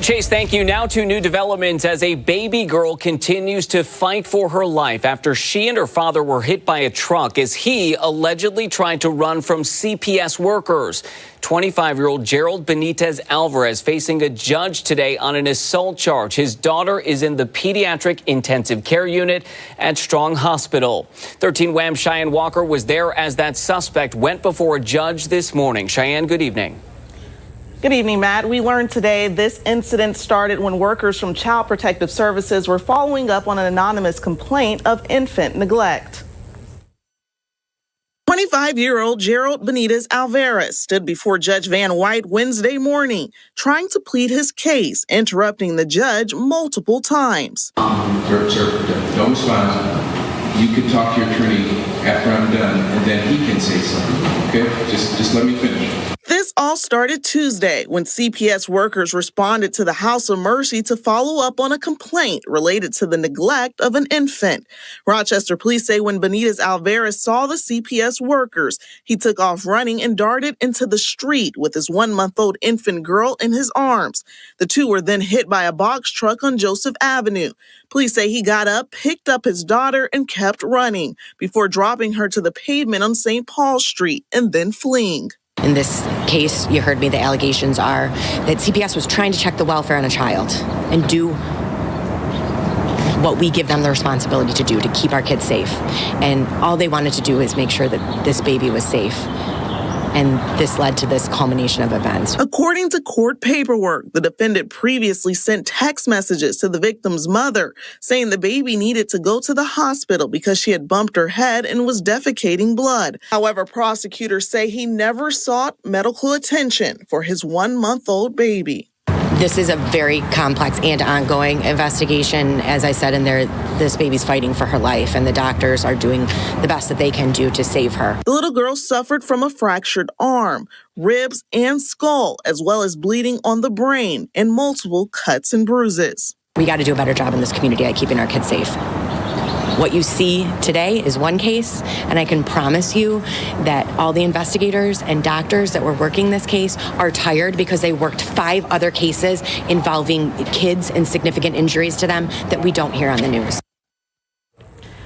Chase, thank you. Now to new developments as a baby girl continues to fight for her life after she and her father were hit by a truck as he allegedly tried to run from CPS workers. 25-year-old Gerald Benitez-Alvarez facing a judge today on an assault charge. His daughter is in the pediatric intensive care unit at Strong Hospital. 13 Wham's Cheyenne Walker was there as that suspect went before a judge this morning. Cheyenne, good evening. Good evening, Matt. We learned today this incident started when workers from Child Protective Services were following up on an anonymous complaint of infant neglect. 25-year-old Gerald Benitez-Alvarez stood before Judge Van White Wednesday morning, trying to plead his case, interrupting the judge multiple times. Sir, don't respond. You can talk to your attorney after I'm done, and then he can say something, okay? Just let me finish. This all started Tuesday when CPS workers responded to the House of Mercy to follow up on a complaint related to the neglect of an infant. Rochester police say when Benitez-Alvarez saw the CPS workers, he took off running and darted into the street with his 1-month-old infant girl in his arms. The two were then hit by a box truck on Joseph Avenue. Police say he got up, picked up his daughter, and kept running before dropping her to the pavement on St. Paul Street and then fleeing. In this case, you heard me, the allegations are that CPS was trying to check the welfare on a child and do what we give them the responsibility to do, to keep our kids safe. And all they wanted to do is make sure that this baby was safe. And this led to this culmination of events. According to court paperwork, the defendant previously sent text messages to the victim's mother saying the baby needed to go to the hospital because she had bumped her head and was defecating blood. However, prosecutors say he never sought medical attention for his 1-month-old baby. This is a very complex and ongoing investigation. As I said in there, this baby's fighting for her life, and the doctors are doing the best that they can do to save her. The little girl suffered from a fractured arm, ribs, and skull, as well as bleeding on the brain and multiple cuts and bruises. We got to do a better job in this community at keeping our kids safe. What you see today is one case, and I can promise you that all the investigators and doctors that were working this case are tired because they worked 5 other cases involving kids and significant injuries to them that we don't hear on the news.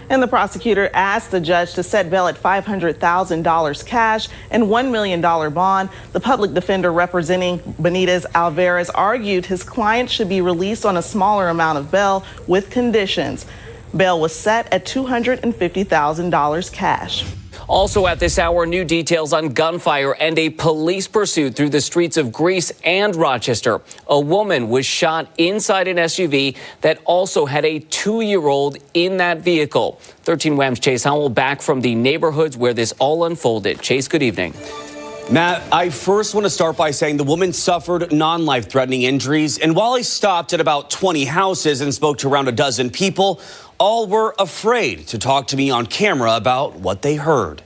And the prosecutor asked the judge to set bail at $500,000 cash and $1 million bond. The public defender representing Benitez-Alvarez argued his client should be released on a smaller amount of bail with conditions. Bail was set at $250,000 cash. Also at this hour, new details on gunfire and a police pursuit through the streets of Greece and Rochester. A woman was shot inside an SUV that also had a 2-year-old in that vehicle. 13 Wham's Chase Howell back from the neighborhoods where this all unfolded. Chase, good evening. Matt, I first want to start by saying the woman suffered non-life-threatening injuries. And while I stopped at about 20 houses and spoke to around a dozen people, all were afraid to talk to me on camera about what they heard.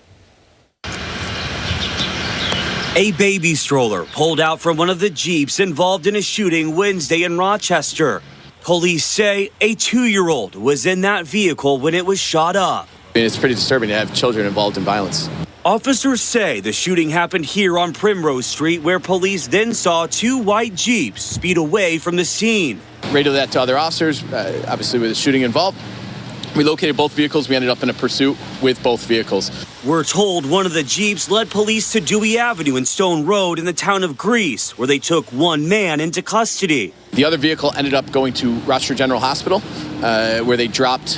A baby stroller pulled out from one of the Jeeps involved in a shooting Wednesday in Rochester. Police say a 2-year-old was in that vehicle when it was shot up. It's pretty disturbing to have children involved in violence. Officers say the shooting happened here on Primrose Street, where police then saw 2 white Jeeps speed away from the scene. Radioed that to other officers, obviously with the shooting involved. We located both vehicles. We ended up in a pursuit with both vehicles. We're told one of the Jeeps led police to Dewey Avenue and Stone Road in the town of Greece, where they took 1 man into custody. The other vehicle ended up going to Rochester General Hospital, where they dropped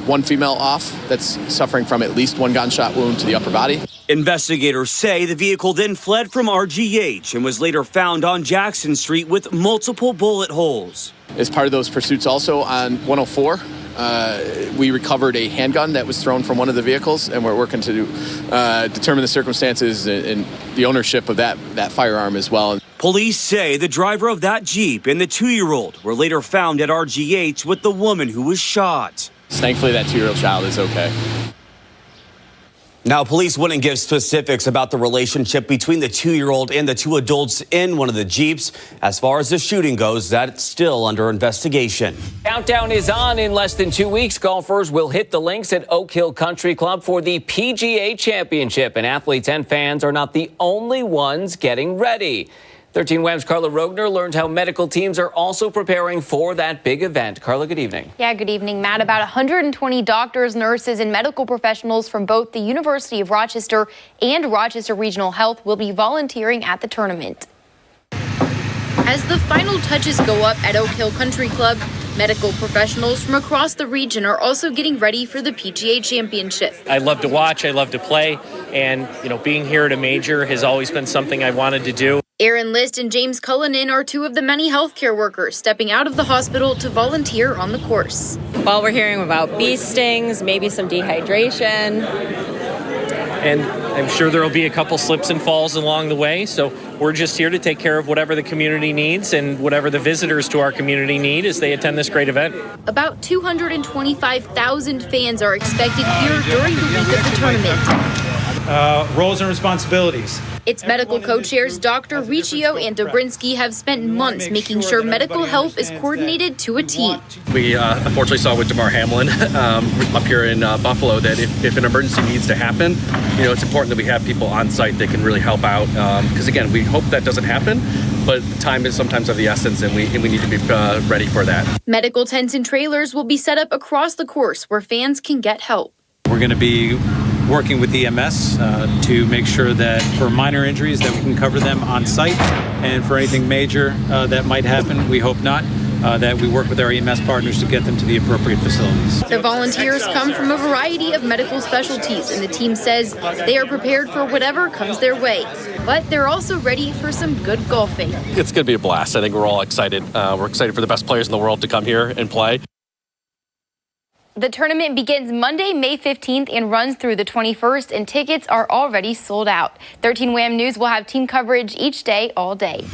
one female off that's suffering from at least 1 gunshot wound to the upper body. Investigators say the vehicle then fled from RGH and was later found on Jackson Street with multiple bullet holes. As part of those pursuits also on 104, we recovered a handgun that was thrown from one of the vehicles, and we're working to determine the circumstances and the ownership of that firearm as well. Police say the driver of that Jeep and the 2-year-old were later found at RGH with the woman who was shot. Thankfully, that 2-year-old child is okay. Now, police wouldn't give specifics about the relationship between the 2-year-old and the 2 adults in one of the Jeeps. As far as the shooting goes, that's still under investigation. Countdown is on. In less than 2 weeks, golfers will hit the links at Oak Hill Country Club for the PGA Championship. And athletes and fans are not the only ones getting ready. 13 Web's Carla Rogner learned how medical teams are also preparing for that big event. Carla, good evening. Yeah, good evening, Matt. About 120 doctors, nurses, and medical professionals from both the University of Rochester and Rochester Regional Health will be volunteering at the tournament. As the final touches go up at Oak Hill Country Club, medical professionals from across the region are also getting ready for the PGA Championship. I love to watch, I love to play, and being here at a major has always been something I wanted to do. Aaron List and James Cullinan are two of the many healthcare workers stepping out of the hospital to volunteer on the course. While we're hearing about bee stings, maybe some dehydration. And I'm sure there will be a couple slips and falls along the way, so we're just here to take care of whatever the community needs and whatever the visitors to our community need as they attend this great event. About 225,000 fans are expected here during the week of the tournament. Roles and responsibilities. Its medical co-chairs Dr. Riccio and Dobrinsky have spent months making sure medical help is coordinated to a T. We unfortunately saw with DeMar Hamlin up here in Buffalo that if an emergency needs to happen, it's important that we have people on site that can really help out. Because again, we hope that doesn't happen, but time is sometimes of the essence, and we need to be ready for that. Medical tents and trailers will be set up across the course where fans can get help. We're going to be working with EMS to make sure that for minor injuries that we can cover them on site, and for anything major that might happen, we hope not, that we work with our EMS partners to get them to the appropriate facilities. The volunteers come from a variety of medical specialties, and the team says they are prepared for whatever comes their way. But they're also ready for some good golfing. It's going to be a blast. I think we're all excited. We're excited for the best players in the world to come here and play. The tournament begins Monday, May 15th and runs through the 21st, and tickets are already sold out. 13 WHAM News will have team coverage each day, all day.